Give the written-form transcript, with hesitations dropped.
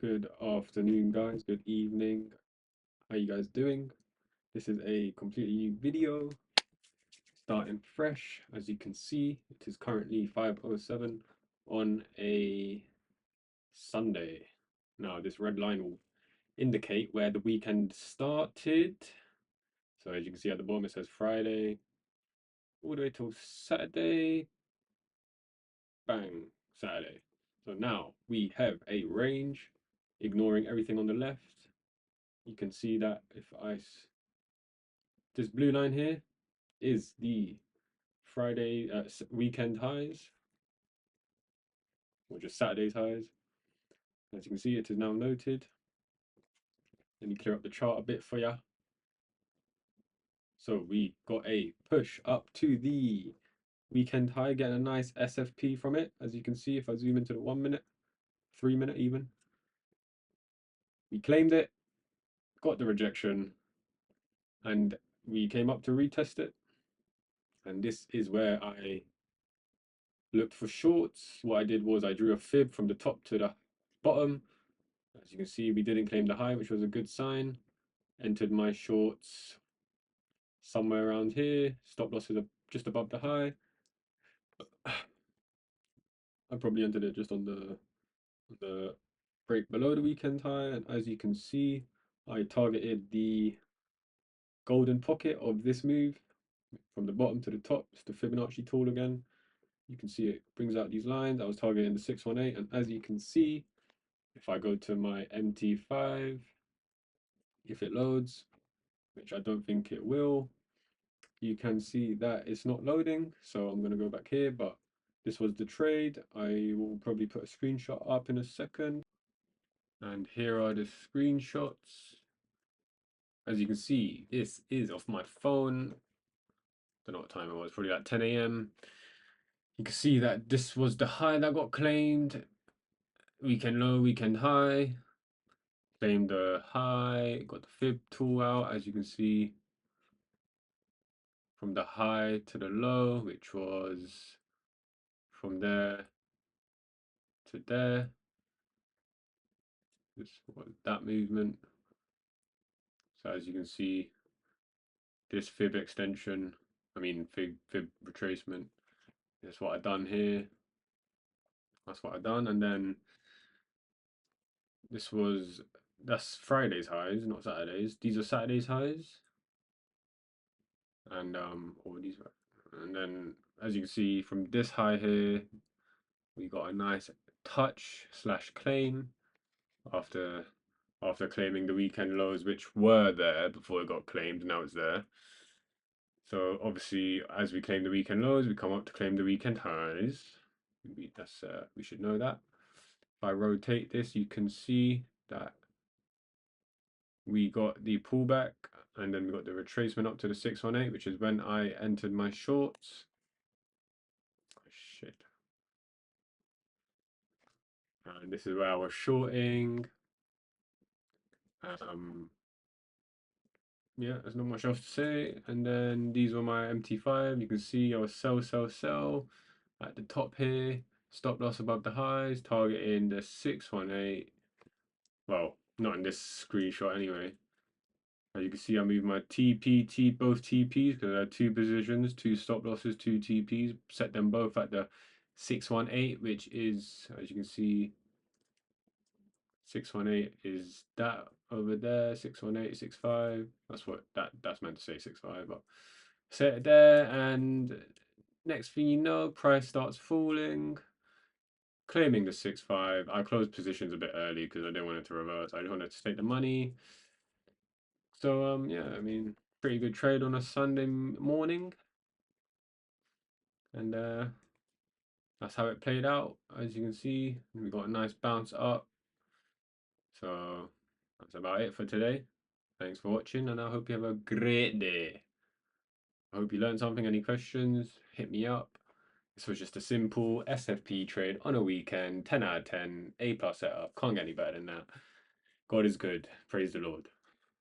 Good afternoon, guys. Good evening. How you guys doing? This is a completely new video, starting fresh. As you can see, it is currently 5:07 on a Sunday. Now, this red line will indicate where the weekend started. So as you can see at the bottom, it says Friday all the way till Saturday. Bang, Saturday. So now we have a range, ignoring everything on the left. You can see that if this blue line here is the Friday weekend highs, or just Saturday's highs. As you can see, it is now noted. Let me clear up the chart a bit for ya. So we got a push up to the weekend high, getting a nice SFP from it. As you can see, if I zoom into the 1 minute, 3 minute even, we claimed it, got the rejection, and we came up to retest it. And this is where I looked for shorts. What I did was I drew a fib from the top to the bottom. As you can see, we didn't claim the high, which was a good sign. Entered my shorts somewhere around here. Stop loss is just above the high. I probably entered it just on the break below the weekend high. And as you can see, I targeted the golden pocket of this move from the bottom to the top. It's the Fibonacci tool again. You can see it brings out these lines. I was targeting the 618, and as you can see, if I go to my MT5, if it loads, which I don't think it will, you can see that it's not loading. So I'm going to go back here, but this was the trade. I will probably put a screenshot up in a second. And here are the screenshots. As you can see, this is off my phone. Don't know what time it was, probably like 10 a.m. You can see that this was the high that got claimed. Weekend low, weekend high. Claimed the high, got the fib tool out, as you can see, from the high to the low, which was from there to there. This was that movement. So as you can see, this fib extension, fib retracement, that's what I done here. That's what I done, and then that's Friday's highs, not Saturdays. These are Saturday's highs, and and then as you can see from this high here, we got a nice touch slash claim after claiming the weekend lows, which were there before it got claimed. Now it's there. So obviously, as we claim the weekend lows, we come up to claim the weekend highs. We should know that. If I rotate this, you can see that we got the pullback, and then we got the retracement up to the 618, which is when I entered my shorts. Oh, shit. And this is where I was shorting. Yeah, there's not much else to say. And then these were my MT5. You can see I was sell at the top here. Stop loss above the highs, targeting the 618. Well, not in this screenshot anyway. As you can see, I moved my both TPs, because I had two positions, two stop losses, two TPs, set them both at the 618, which is, as you can see, 618 is that over there, 618, 65. That's what that's meant to say, 65, but set it there, and next thing you know, price starts falling, claiming the 6.5. I closed positions a bit early because I didn't want it to reverse. I just wanted to take the money. So yeah, pretty good trade on a Sunday morning, and that's how it played out. As you can see, we got a nice bounce up. So that's about it for today. Thanks for watching, and I hope you have a great day. I hope you learned something. Any questions, hit me up. This was just a simple SFP trade on a weekend, 10 out of 10, A+ setup. Can't get any better than that. God is good. Praise the Lord.